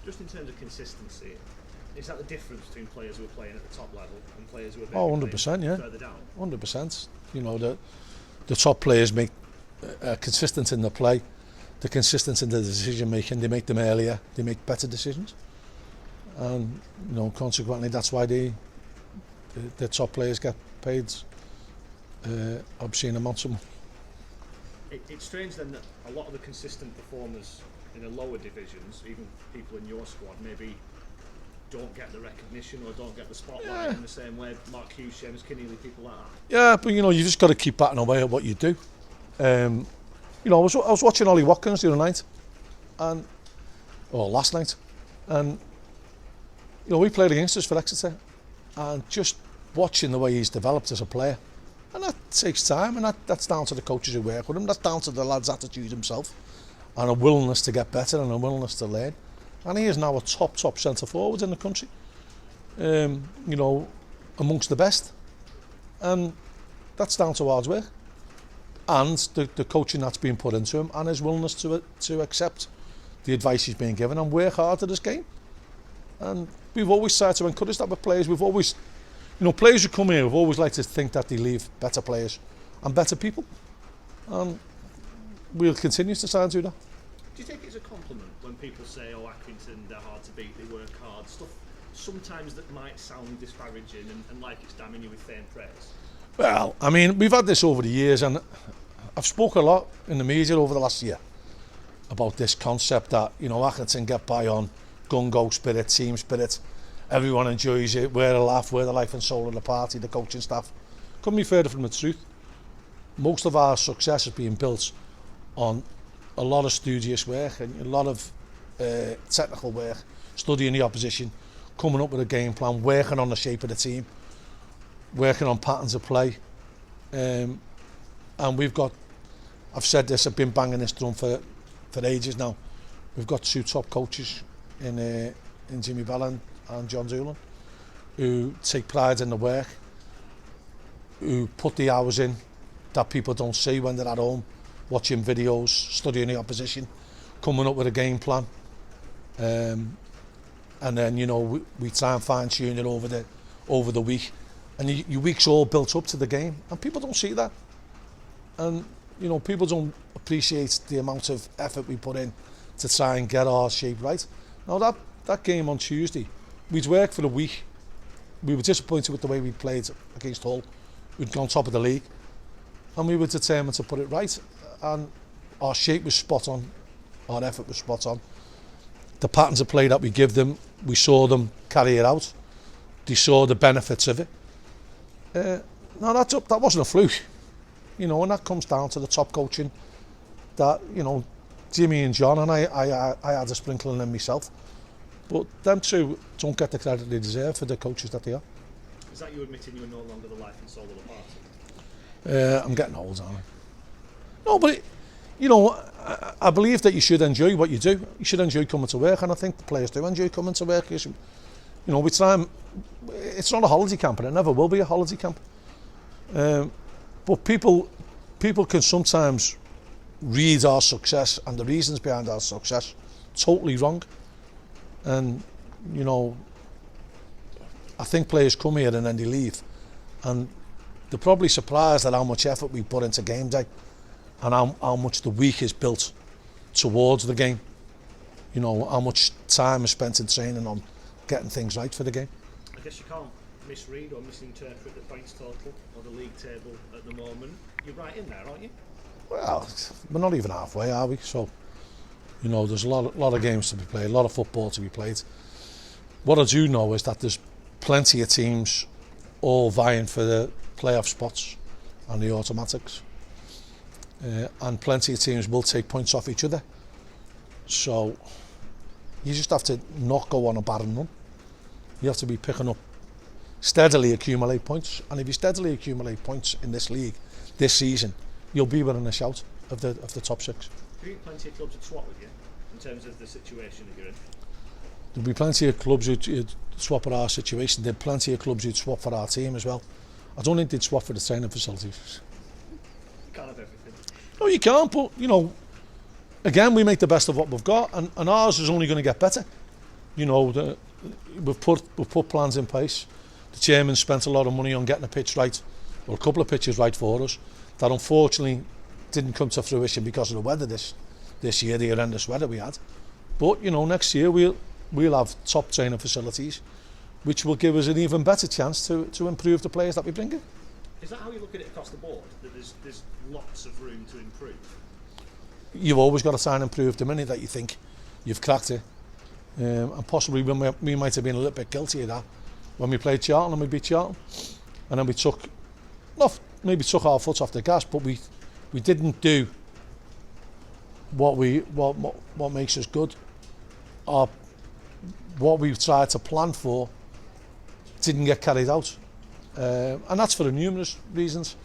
Just in terms of consistency, is that the difference between players who are playing at the top level and players who are maybe 100%, yeah. further down? 100%. You know, the top players make consistent in the play, they're consistent in the decision making, they make them earlier, they make better decisions. And, you know, consequently, that's why the top players get paid obscene amounts of money. It's strange then that a lot of the consistent performers in the lower divisions, even people in your squad, maybe don't get the recognition or don't get the spotlight in the same way. Mark Hughes, Seamus Keneally, people like that. Yeah, but you know, you just got to keep batting away at what you do. You know, I was watching Ollie Watkins the other night, or last night, and you know, we played against us for Exeter, and just watching the way he's developed as a player, and that takes time, and that's down to the coaches who work with him, that's down to the lad's attitude himself, and a willingness to get better and a willingness to learn. And he is now a top centre forward in the country, you know, amongst the best, and that's down to hard work and the coaching that's been put into him and his willingness to accept the advice he's being given and work hard at his game. And we've always tried to encourage that with players. We've always, you know, players who come here, we've always liked to think that they leave better players and better people, and we'll continue to try and do that. Do you think it's a compliment when people say, oh, Accrington, they're hard to beat, they work hard, stuff sometimes that might sound disparaging and like it's damning you with faint praise? Well, I mean, we've had this over the years, and I've spoken a lot in the media over the last year about this concept that, you know, Accrington get by on gung-ho spirit, team spirit, everyone enjoys it, we're the laugh, we're the life and soul of the party, the coaching staff. Couldn't be further from the truth. Most of our success has been built on a lot of studious work and a lot of technical work, studying the opposition, coming up with a game plan, working on the shape of the team, working on patterns of play, and we've got, I've said this, I've been banging this drum for ages now, we've got two top coaches in Jimmy Bell and John Doolan, who take pride in the work, who put the hours in that people don't see when they're at home, watching videos, studying the opposition, coming up with a game plan, and then, you know, we try and fine tune it over the week, and your week's all built up to the game, and people don't see that, and you know, people don't appreciate the amount of effort we put in to try and get our shape right. Now that game on Tuesday, we'd worked for a week, we were disappointed with the way we played against Hull, we'd gone top of the league, and we were determined to put it right, and our shape was spot on, our effort was spot on. The patterns of play that we give them, we saw them carry it out, they saw the benefits of it. No, that wasn't a fluke, you know, and that comes down to the top coaching that, you know, Jimmy and John, and I had a sprinkling in myself, but them two don't get the credit they deserve for the coaches that they are. Is that you admitting you're no longer the life and soul of the party? I'm getting old, aren't I? No, but you know, I believe that you should enjoy what you do. You should enjoy coming to work, and I think the players do enjoy coming to work. You know, we try and, it's not a holiday camp, and it never will be a holiday camp. But people can sometimes read our success and the reasons behind our success totally wrong. And you know, I think players come here and then they leave, and they're probably surprised at how much effort we put into game day and how much the week is built towards the game. You know, how much time is spent in training on getting things right for the game. I guess you can't misread or misinterpret the points total or the league table at the moment. You're right in there, aren't you? Well, we're not even halfway, are we? So, you know, there's a lot of games to be played, a lot of football to be played. What I do know is that there's plenty of teams all vying for the playoff spots and the automatics. And plenty of teams will take points off each other. So you just have to not go on a barren run. You have to be picking up, steadily accumulate points. And if you steadily accumulate points in this league this season, you'll be within a shout of the top six. Do you think plenty of clubs would swap with you in terms of the situation that you're in? There'll be plenty of clubs who'd swap for our situation. There'd plenty of clubs who'd swap for our team as well. I don't think they'd swap for the training facilities. You can't have everything. No, you can't, but, you know, again, we make the best of what we've got, and ours is only going to get better. you know, we've put plans in place. The chairman spent a lot of money on getting a pitch right, or a couple of pitches right for us, that unfortunately didn't come to fruition because of the weather this year, the horrendous weather we had. But you know, next year we'll have top training facilities, which will give us an even better chance to improve the players that we bring in. Is that how you look at it across the board? That there's lots of room to improve? You've always got to try and improve the minute that you think you've cracked it. And possibly we might have been a little bit guilty of that when we played Charlton and we beat Charlton. And then we took our foot off the gas, but we didn't do what makes us good, or what we tried to plan for didn't get carried out. And that's for numerous reasons.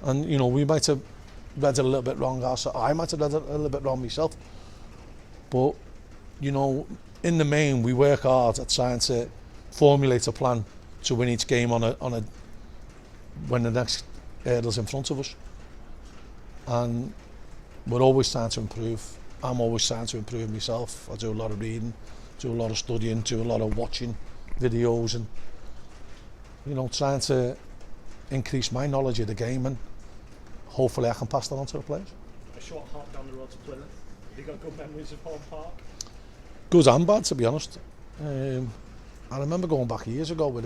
And you know, we might have read it a little bit wrong ourselves. I might have read it a little bit wrong myself. But you know, in the main, we work hard at trying to formulate a plan to win each game on a when the next hurdle's in front of us. And we're always trying to improve. I'm always trying to improve myself. I do a lot of reading, do a lot of studying, do a lot of watching videos, and you know, trying to increase my knowledge of the game, and hopefully I can pass that on to the players. A short hop down the road to Plymouth. Have you got good memories of Home Park? Good and bad, to be honest. I remember going back years ago with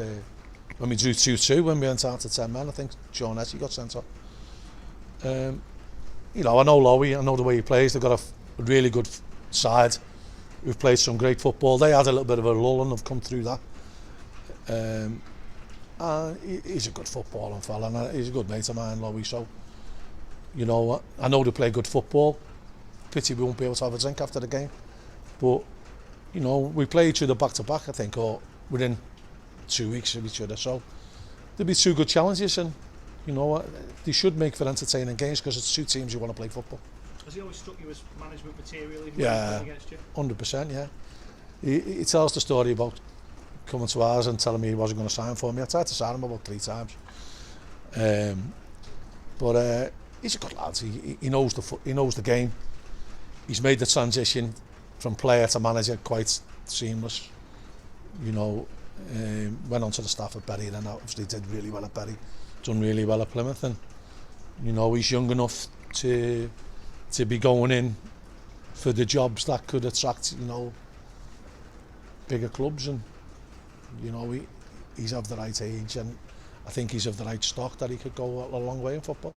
when we drew 2-2 when we went out to 10 men. I think John Coleman got sent off. You know, I know Lowy, I know the way he plays. They've got a really good side. We've played some great football. They had a little bit of a lull and have come through that. He's a good footballing fella, and he's a good mate of mine, Lowy. So, you know, I know they play good football. Pity we won't be able to have a drink after the game. But, you know, we play each other back to back, I think, or within 2 weeks of each other. So there'll be two good challenges, and you know, they should make for entertaining games because it's two teams who want to play football. Has he always struck you as management material even yeah, when he against you? 100%, yeah. He tells the story about coming to ours and telling me he wasn't going to sign for me. I tried to sign him about 3 times. But he's a good lad. He knows the game. He's made the transition from player to manager quite seamless. You know, went on to the staff at Bury, and then obviously did really well at Bury, done really well at Plymouth, and you know, he's young enough to be going in for the jobs that could attract, you know, bigger clubs, and you know, he's of the right age, and I think he's of the right stock that he could go a long way in football.